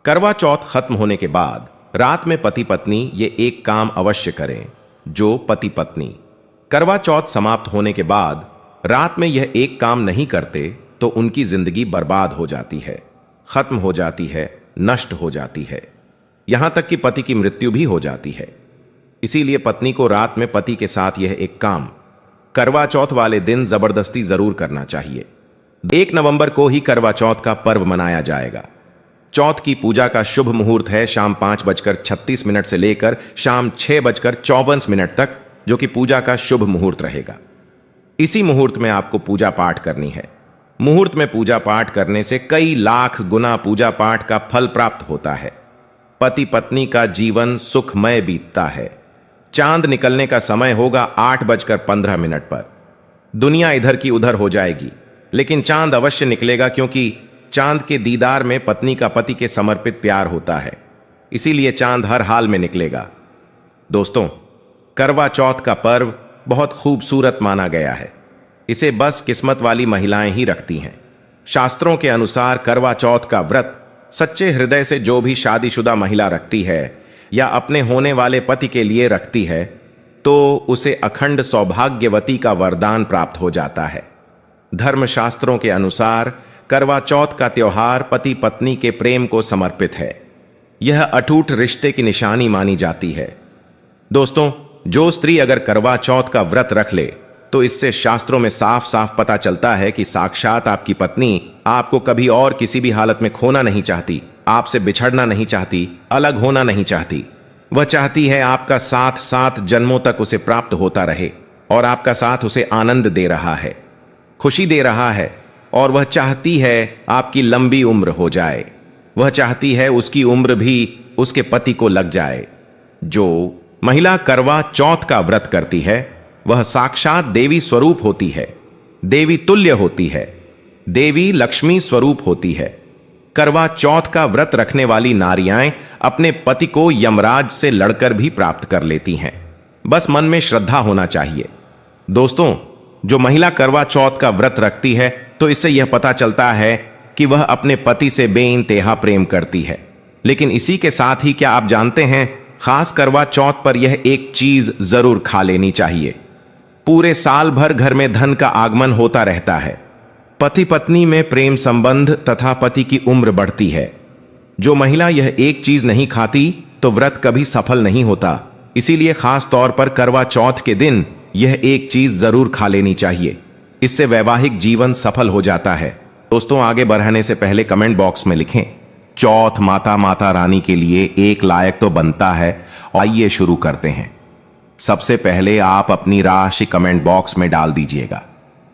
करवा चौथ खत्म होने के बाद रात में पति पत्नी ये एक काम अवश्य करें। जो पति पत्नी करवा चौथ समाप्त होने के बाद रात में यह एक काम नहीं करते तो उनकी जिंदगी बर्बाद हो जाती है, खत्म हो जाती है, नष्ट हो जाती है, यहां तक कि पति की मृत्यु भी हो जाती है। इसीलिए पत्नी को रात में पति के साथ यह एक काम करवा चौथ वाले दिन जबरदस्ती जरूर करना चाहिए। 1 नवंबर को ही करवा चौथ का पर्व मनाया जाएगा। चौथ की पूजा का शुभ मुहूर्त है शाम 5:36 से लेकर शाम 6:54 तक, जो कि पूजा का शुभ मुहूर्त रहेगा। इसी मुहूर्त में आपको पूजा पाठ करनी है। मुहूर्त में पूजा पाठ करने से कई लाख गुना पूजा पाठ का फल प्राप्त होता है। पति पत्नी का जीवन सुखमय बीतता है। चांद निकलने का समय होगा 8:15 पर। दुनिया इधर की उधर हो जाएगी, लेकिन चांद अवश्य निकलेगा, क्योंकि चांद के दीदार में पत्नी का पति के समर्पित प्यार होता है। इसीलिए चांद हर हाल में निकलेगा। दोस्तों, करवा चौथ का पर्व बहुत खूबसूरत माना गया है। इसे बस किस्मत वाली महिलाएं ही रखती हैं। शास्त्रों के अनुसार करवा चौथ का व्रत सच्चे हृदय से जो भी शादीशुदा महिला रखती है या अपने होने वाले पति के लिए रखती है, तो उसे अखंड सौभाग्यवती का वरदान प्राप्त हो जाता है। धर्मशास्त्रों के अनुसार करवा चौथ का त्योहार पति पत्नी के प्रेम को समर्पित है। यह अटूट रिश्ते की निशानी मानी जाती है। दोस्तों, जो स्त्री अगर करवा चौथ का व्रत रख ले तो इससे शास्त्रों में साफ साफ पता चलता है कि साक्षात आपकी पत्नी आपको कभी और किसी भी हालत में खोना नहीं चाहती, आपसे बिछड़ना नहीं चाहती, अलग होना नहीं चाहती। वह चाहती है आपका साथ 7 जन्मों तक उसे प्राप्त होता रहे, और आपका साथ उसे आनंद दे रहा है, खुशी दे रहा है, और वह चाहती है आपकी लंबी उम्र हो जाए। वह चाहती है उसकी उम्र भी उसके पति को लग जाए। जो महिला करवा चौथ का व्रत करती है वह साक्षात देवी स्वरूप होती है, देवी तुल्य होती है, देवी लक्ष्मी स्वरूप होती है। करवा चौथ का व्रत रखने वाली नारियां अपने पति को यमराज से लड़कर भी प्राप्त कर लेती हैं। बस मन में श्रद्धा होना चाहिए। दोस्तों, जो महिला करवा चौथ का व्रत रखती है तो इससे यह पता चलता है कि वह अपने पति से बेइंतहा प्रेम करती है। लेकिन इसी के साथ ही क्या आप जानते हैं, खास करवा चौथ पर यह एक चीज जरूर खा लेनी चाहिए। पूरे साल भर घर में धन का आगमन होता रहता है। पति पत्नी में प्रेम संबंध तथा पति की उम्र बढ़ती है। जो महिला यह एक चीज नहीं खाती तो व्रत कभी सफल नहीं होता। इसीलिए खास तौर पर करवा चौथ के दिन यह एक चीज जरूर खा लेनी चाहिए। इससे वैवाहिक जीवन सफल हो जाता है। दोस्तों, आगे बढ़ने से पहले कमेंट बॉक्स में लिखें, चौथ माता रानी के लिए एक लायक तो बनता है। आइए शुरू करते हैं। सबसे पहले आप अपनी राशि कमेंट बॉक्स में डाल दीजिएगा।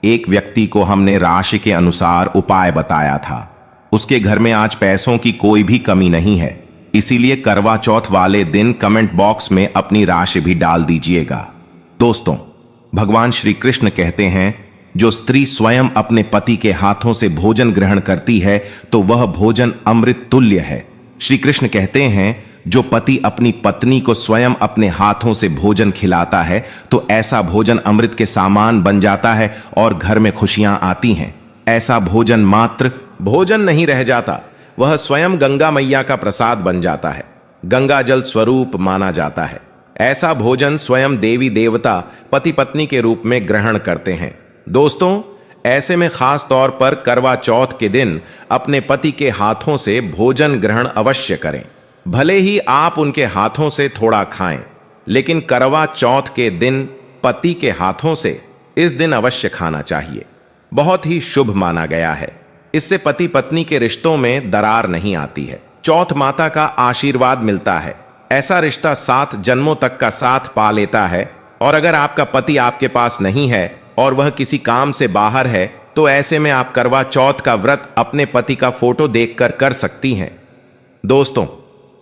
एक व्यक्ति को हमने राशि के अनुसार उपाय बताया था। उसके घर में आज पैसों की कोई भी कमी नहीं है। इसीलिए करवा चौथ वाले दिन कमेंट बॉक्स में अपनी राशि भी डाल दीजिएगा। दोस्तों, भगवान श्री कृष्ण कहते हैं, जो स्त्री स्वयं अपने पति के हाथों से भोजन ग्रहण करती है तो वह भोजन अमृत तुल्य है। श्री कृष्ण कहते हैं, जो पति अपनी पत्नी को स्वयं अपने हाथों से भोजन खिलाता है तो ऐसा भोजन अमृत के सामान बन जाता है और घर में खुशियां आती हैं। ऐसा भोजन मात्र भोजन नहीं रह जाता, वह स्वयं गंगा मैया का प्रसाद बन जाता है, गंगा जल स्वरूप माना जाता है। ऐसा भोजन स्वयं देवी देवता पति पत्नी के रूप में ग्रहण करते हैं। दोस्तों, ऐसे में खास तौर पर करवा चौथ के दिन अपने पति के हाथों से भोजन ग्रहण अवश्य करें। भले ही आप उनके हाथों से थोड़ा खाएं, लेकिन करवा चौथ के दिन पति के हाथों से इस दिन अवश्य खाना चाहिए। बहुत ही शुभ माना गया है। इससे पति पत्नी के रिश्तों में दरार नहीं आती है। चौथ माता का आशीर्वाद मिलता है। ऐसा रिश्ता 7 जन्मों तक का साथ पा लेता है। और अगर आपका पति आपके पास नहीं है और वह किसी काम से बाहर है, तो ऐसे में आप करवा चौथ का व्रत अपने पति का फोटो देखकर कर सकती हैं। दोस्तों,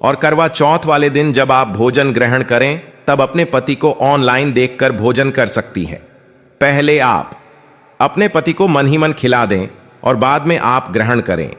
और करवा चौथ वाले दिन जब आप भोजन ग्रहण करें तब अपने पति को ऑनलाइन देखकर भोजन कर सकती हैं। पहले आप अपने पति को मन ही मन खिला दें और बाद में आप ग्रहण करें।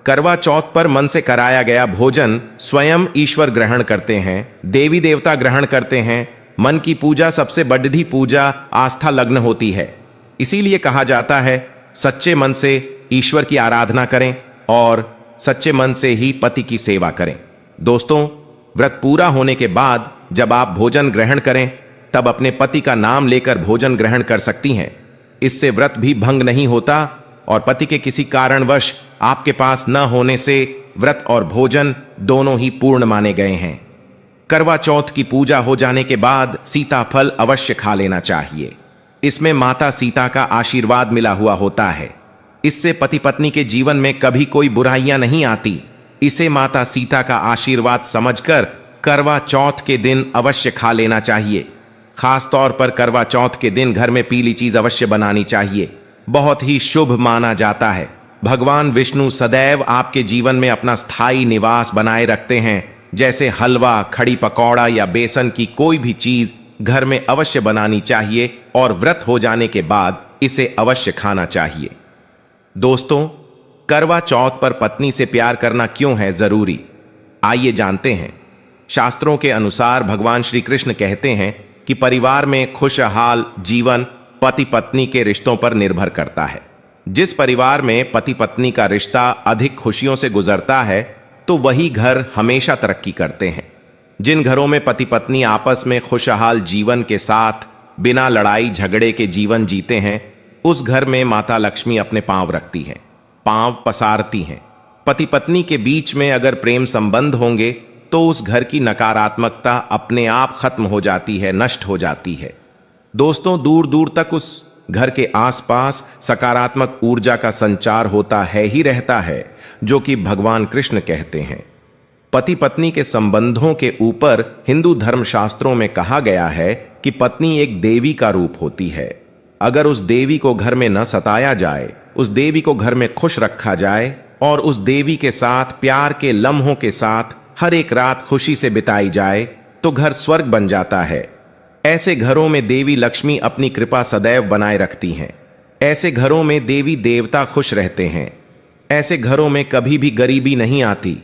करवा चौथ पर मन से कराया गया भोजन स्वयं ईश्वर ग्रहण करते हैं, देवी देवता ग्रहण करते हैं। मन की पूजा सबसे बड़ी पूजा आस्था लग्न होती है। इसीलिए कहा जाता है, सच्चे मन से ईश्वर की आराधना करें और सच्चे मन से ही पति की सेवा करें। दोस्तों, व्रत पूरा होने के बाद जब आप भोजन ग्रहण करें तब अपने पति का नाम लेकर भोजन ग्रहण कर सकती हैं। इससे व्रत भी भंग नहीं होता और पति के किसी कारणवश आपके पास न होने से व्रत और भोजन दोनों ही पूर्ण माने गए हैं। करवा चौथ की पूजा हो जाने के बाद सीताफल अवश्य खा लेना चाहिए। इसमें माता सीता का आशीर्वाद मिला हुआ होता है। इससे पति पत्नी के जीवन में कभी कोई बुराइयां नहीं आती। इसे माता सीता का आशीर्वाद समझकर करवा चौथ के दिन अवश्य खा लेना चाहिए। खास तौर पर करवा चौथ के दिन घर में पीली चीज अवश्य बनानी चाहिए। बहुत ही शुभ माना जाता है। भगवान विष्णु सदैव आपके जीवन में अपना स्थायी निवास बनाए रखते हैं। जैसे हलवा, खड़ी पकौड़ा या बेसन की कोई भी चीज घर में अवश्य बनानी चाहिए और व्रत हो जाने के बाद इसे अवश्य खाना चाहिए। दोस्तों, करवा चौथ पर पत्नी से प्यार करना क्यों है जरूरी, आइए जानते हैं। शास्त्रों के अनुसार भगवान श्री कृष्ण कहते हैं कि परिवार में खुशहाल जीवन पति पत्नी के रिश्तों पर निर्भर करता है। जिस परिवार में पति पत्नी का रिश्ता अधिक खुशियों से गुजरता है तो वही घर हमेशा तरक्की करते हैं। जिन घरों में पति पत्नी आपस में खुशहाल जीवन के साथ बिना लड़ाई झगड़े के जीवन जीते हैं, उस घर में माता लक्ष्मी अपने पांव रखती हैं, पांव पसारती हैं। पति पत्नी के बीच में अगर प्रेम संबंध होंगे तो उस घर की नकारात्मकता अपने आप खत्म हो जाती है, नष्ट हो जाती है। दोस्तों, दूर दूर तक उस घर के आसपास सकारात्मक ऊर्जा का संचार होता है ही रहता है, जो कि भगवान कृष्ण कहते हैं। पति पत्नी के संबंधों के ऊपर हिंदू धर्मशास्त्रों में कहा गया है कि पत्नी एक देवी का रूप होती है। अगर उस देवी को घर में न सताया जाए, उस देवी को घर में खुश रखा जाए और उस देवी के साथ प्यार के लम्हों के साथ हर एक रात खुशी से बिताई जाए तो घर स्वर्ग बन जाता है। ऐसे घरों में देवी लक्ष्मी अपनी कृपा सदैव बनाए रखती हैं। ऐसे घरों में देवी देवता खुश रहते हैं। ऐसे घरों में कभी भी गरीबी नहीं आती।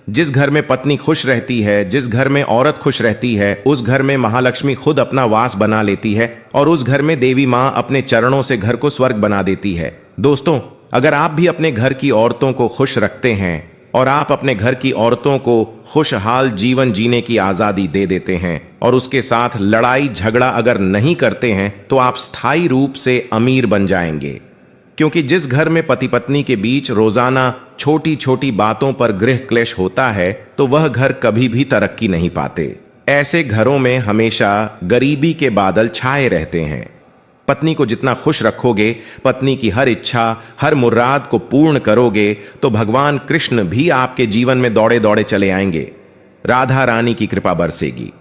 जिस घर में पत्नी खुश रहती है, जिस घर में औरत खुश रहती है, उस घर में महालक्ष्मी खुद अपना वास बना लेती है और उस घर में देवी मां अपने चरणों से घर को स्वर्ग बना देती है। दोस्तों, अगर आप भी अपने घर की औरतों को खुश रखते हैं और आप अपने घर की औरतों को खुशहाल जीवन जीने की आजादी दे देते हैं और उसके साथ लड़ाई झगड़ा अगर नहीं करते हैं तो आप स्थायी रूप से अमीर बन जाएंगे। क्योंकि जिस घर में पति पत्नी के बीच रोजाना छोटी छोटी बातों पर गृह क्लेश होता है तो वह घर कभी भी तरक्की नहीं पाते। ऐसे घरों में हमेशा गरीबी के बादल छाए रहते हैं। पत्नी को जितना खुश रखोगे, पत्नी की हर इच्छा, हर मुराद को पूर्ण करोगे तो भगवान कृष्ण भी आपके जीवन में दौड़े दौड़े चले आएंगे। राधा रानी की कृपा बरसेगी,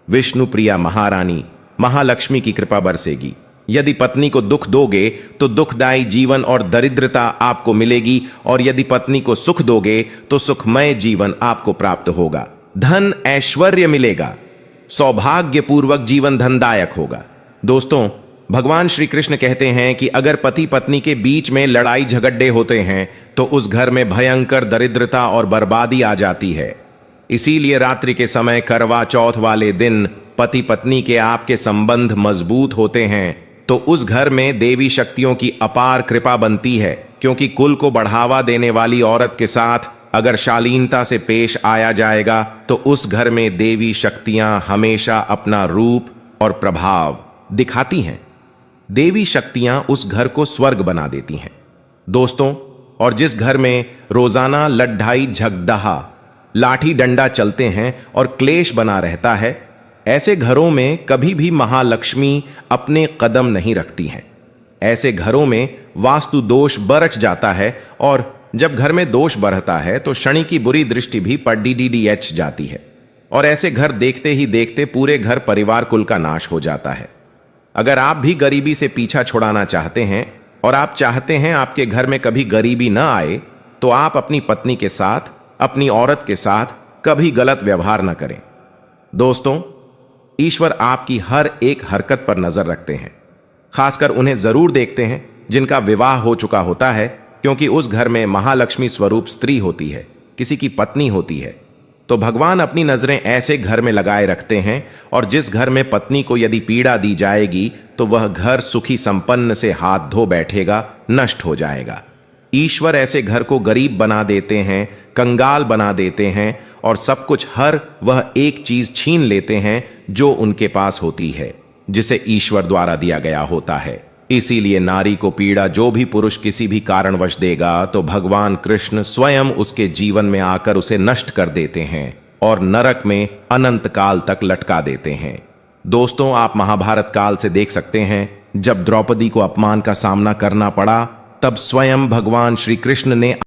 विष्णु प्रिया महारानी महालक्ष्मी की कृपा बरसेगी। यदि पत्नी को दुख दोगे तो दुखदायी जीवन और दरिद्रता आपको मिलेगी और यदि पत्नी को सुख दोगे तो सुखमय जीवन आपको प्राप्त होगा। धन ऐश्वर्य मिलेगा, सौभाग्यपूर्वक जीवन धनदायक होगा। दोस्तों, भगवान श्री कृष्ण कहते हैं कि अगर पति पत्नी के बीच में लड़ाई झगड़े होते हैं तो उस घर में भयंकर दरिद्रता और बर्बादी आ जाती है। इसीलिए रात्रि के समय करवा चौथ वाले दिन पति पत्नी के आपके संबंध मजबूत होते हैं तो उस घर में देवी शक्तियों की अपार कृपा बनती है। क्योंकि कुल को बढ़ावा देने वाली औरत के साथ अगर शालीनता से पेश आया जाएगा तो उस घर में देवी शक्तियां हमेशा अपना रूप और प्रभाव दिखाती हैं। देवी शक्तियां उस घर को स्वर्ग बना देती हैं। दोस्तों, और जिस घर में रोजाना लड्ढाई झगड़हा, लाठी डंडा चलते हैं और क्लेश बना रहता है, ऐसे घरों में कभी भी महालक्ष्मी अपने कदम नहीं रखती हैं। ऐसे घरों में वास्तु दोष बरच जाता है और जब घर में दोष बढ़ता है तो शनि की बुरी दृष्टि भी पड़डीडीएच जाती है और ऐसे घर देखते ही देखते पूरे घर परिवार कुल का नाश हो जाता है। अगर आप भी गरीबी से पीछा छुड़ाना चाहते हैं और आप चाहते हैं आपके घर में कभी गरीबी ना आए तो आप अपनी पत्नी के साथ, अपनी औरत के साथ कभी गलत व्यवहार न करें। दोस्तों, ईश्वर आपकी हर एक हरकत पर नजर रखते हैं। खासकर उन्हें जरूर देखते हैं जिनका विवाह हो चुका होता है, क्योंकि उस घर में महालक्ष्मी स्वरूप स्त्री होती है, किसी की पत्नी होती है। तो भगवान अपनी नजरें ऐसे घर में लगाए रखते हैं और जिस घर में पत्नी को यदि पीड़ा दी जाएगी तो वह घर सुखी संपन्न से हाथ धो बैठेगा, नष्ट हो जाएगा। ईश्वर ऐसे घर को गरीब बना देते हैं, कंगाल बना देते हैं और सब कुछ हर वह एक चीज छीन लेते हैं जो उनके पास होती है, जिसे ईश्वर द्वारा दिया गया होता है। इसीलिए नारी को पीड़ा जो भी पुरुष किसी भी कारणवश देगा तो भगवान कृष्ण स्वयं उसके जीवन में आकर उसे नष्ट कर देते हैं और नरक में अनंत काल तक लटका देते हैं। दोस्तों, आप महाभारत काल से देख सकते हैं, जब द्रौपदी को अपमान का सामना करना पड़ा तब स्वयं भगवान श्री कृष्ण ने